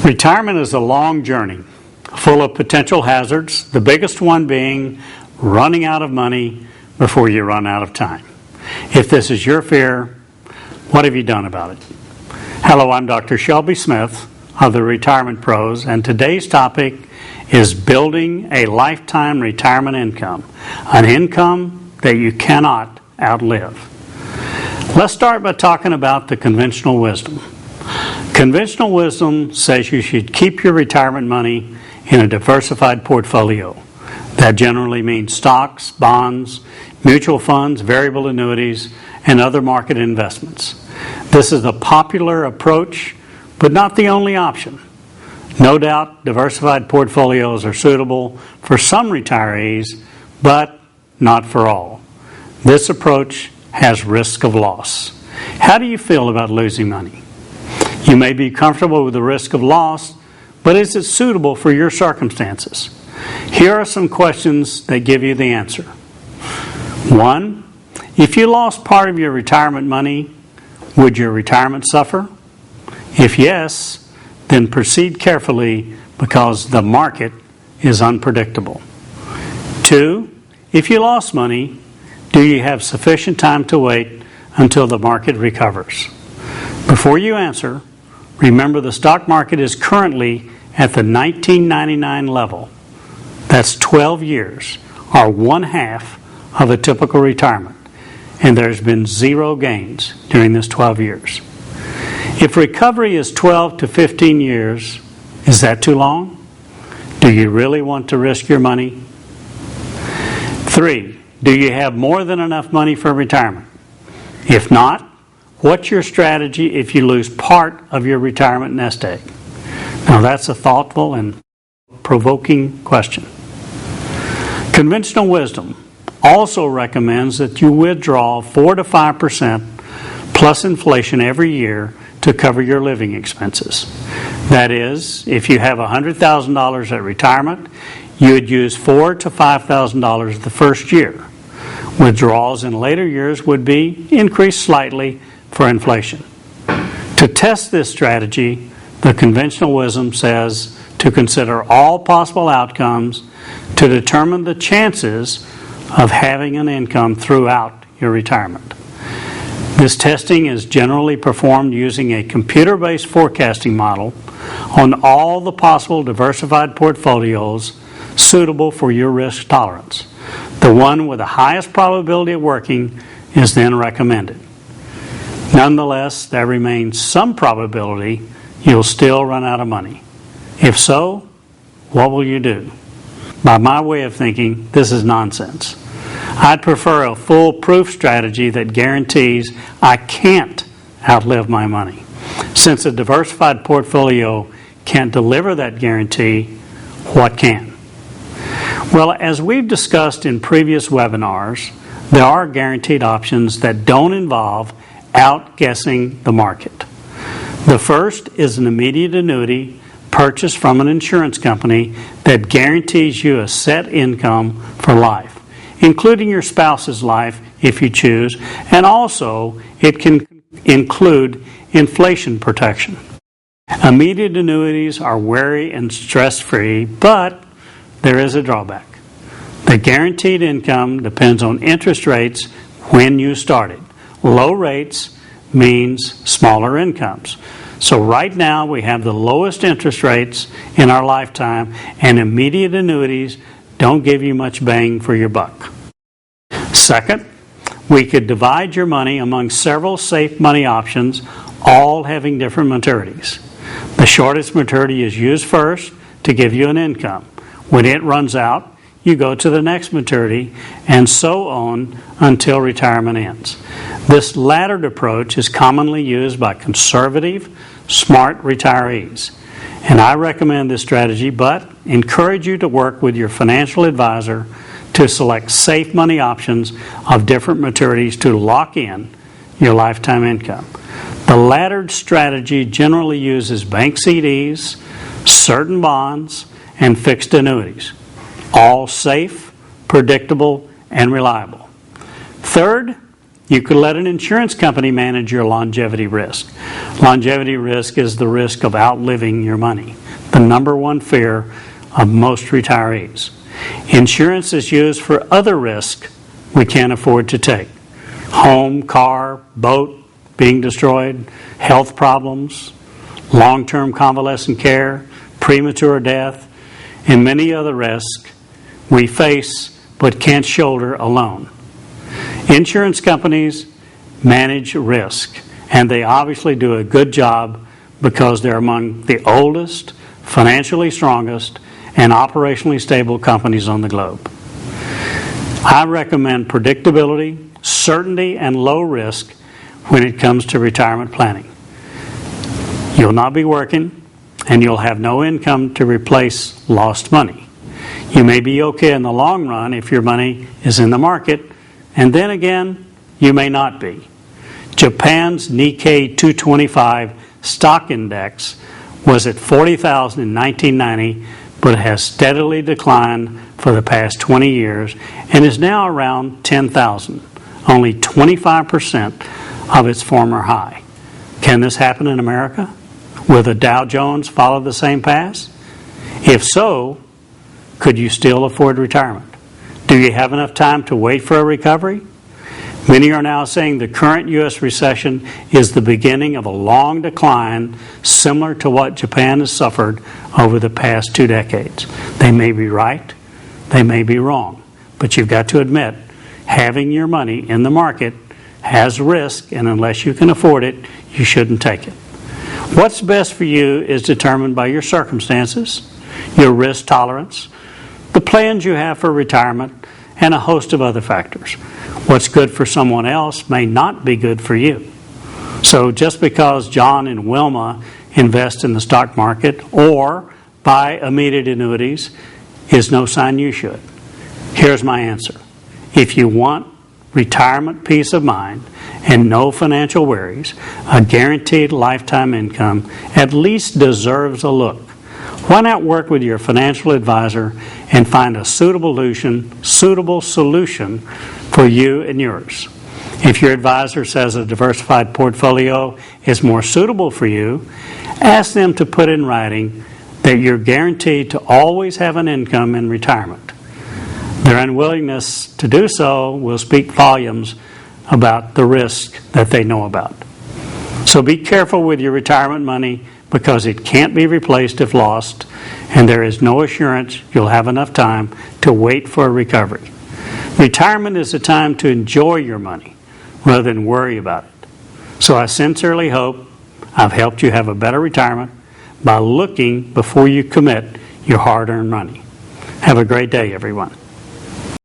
Retirement is a long journey, full of potential hazards, the biggest one being running out of money before you run out of time. If this is your fear, what have you done about it? Hello, I'm Dr. Shelby Smith of the Retirement Pros, and today's topic is building a lifetime retirement income, an income that you cannot outlive. Let's start by talking about the conventional wisdom. Conventional wisdom says you should keep your retirement money in a diversified portfolio. That generally means stocks, bonds, mutual funds, variable annuities, and other market investments. This is a popular approach, but not the only option. No doubt diversified portfolios are suitable for some retirees, but not for all. This approach has risk of loss. How do you feel about losing money? You may be comfortable with the risk of loss, but is it suitable for your circumstances? Here are some questions that give you the answer. 1. If you lost part of your retirement money, would your retirement suffer? If yes, then proceed carefully because the market is unpredictable. 2. If you lost money, do you have sufficient time to wait until the market recovers? Before you answer, remember the stock market is currently at the 1999 level. That's 12 years, or 1/2 of a typical retirement. And there's been zero gains during this 12 years. If recovery is 12 to 15 years, is that too long? Do you really want to risk your money? 3. Do you have more than enough money for retirement? If not, what's your strategy if you lose part of your retirement nest egg? Now that's a thoughtful and provoking question. Conventional wisdom also recommends that you withdraw 4 to 5% plus inflation every year to cover your living expenses. That is, if you have $100,000 at retirement, you would use $4,000 to $5,000 the first year. Withdrawals in later years would be increased slightly for inflation. To test this strategy, the conventional wisdom says to consider all possible outcomes to determine the chances of having an income throughout your retirement. This testing is generally performed using a computer-based forecasting model on all the possible diversified portfolios suitable for your risk tolerance. The one with the highest probability of working is then recommended. Nonetheless, there remains some probability you'll still run out of money. If so, what will you do? By my way of thinking, this is nonsense. I'd prefer a foolproof strategy that guarantees I can't outlive my money. Since a diversified portfolio can't deliver that guarantee, what can? Well, as we've discussed in previous webinars, there are guaranteed options that don't involve outguessing the market. The first is an immediate annuity purchased from an insurance company that guarantees you a set income for life, including your spouse's life if you choose, and also it can include inflation protection. Immediate annuities are wary and stress-free, but there is a drawback. The guaranteed income depends on interest rates when you started. Low rates means smaller incomes. So right now we have the lowest interest rates in our lifetime, and immediate annuities don't give you much bang for your buck. Second, we could divide your money among several safe money options, all having different maturities. The shortest maturity is used first to give you an income. When it runs out, you go to the next maturity, and so on until retirement ends. This latter approach is commonly used by conservative, smart retirees. And I recommend this strategy, but encourage you to work with your financial advisor to select safe money options of different maturities to lock in your lifetime income. The latter strategy generally uses bank CDs, certain bonds, and fixed annuities. All safe, predictable, and reliable. Third, you could let an insurance company manage your longevity risk. Longevity risk is the risk of outliving your money, the number one fear of most retirees. Insurance is used for other risks we can't afford to take. Home, car, boat being destroyed, health problems, long-term convalescent care, premature death, and many other risks we face but can't shoulder alone. Insurance companies manage risk, and they obviously do a good job because they're among the oldest, financially strongest, and operationally stable companies on the globe. I recommend predictability, certainty, and low risk when it comes to retirement planning. You'll not be working, and you'll have no income to replace lost money. You may be okay in the long run if your money is in the market, and then again, you may not be. Japan's Nikkei 225 stock index was at 40,000 in 1990, but has steadily declined for the past 20 years and is now around 10,000, only 25% of its former high. Can this happen in America? Will the Dow Jones follow the same path? If so, could you still afford retirement? Do you have enough time to wait for a recovery? Many are now saying the current U.S. recession is the beginning of a long decline similar to what Japan has suffered over the past 2 decades. They may be right, they may be wrong, but you've got to admit having your money in the market has risk, and unless you can afford it, you shouldn't take it. What's best for you is determined by your circumstances, your risk tolerance, the plans you have for retirement, and a host of other factors. What's good for someone else may not be good for you. So just because John and Wilma invest in the stock market or buy immediate annuities is no sign you should. Here's my answer. If you want retirement peace of mind and no financial worries, a guaranteed lifetime income at least deserves a look. Why not work with your financial advisor and find a suitable solution for you and yours? If your advisor says a diversified portfolio is more suitable for you, ask them to put in writing that you're guaranteed to always have an income in retirement. Their unwillingness to do so will speak volumes about the risk that they know about. So be careful with your retirement money because it can't be replaced if lost, and there is no assurance you'll have enough time to wait for a recovery. Retirement is a time to enjoy your money rather than worry about it. So I sincerely hope I've helped you have a better retirement by looking before you commit your hard-earned money. Have a great day, everyone.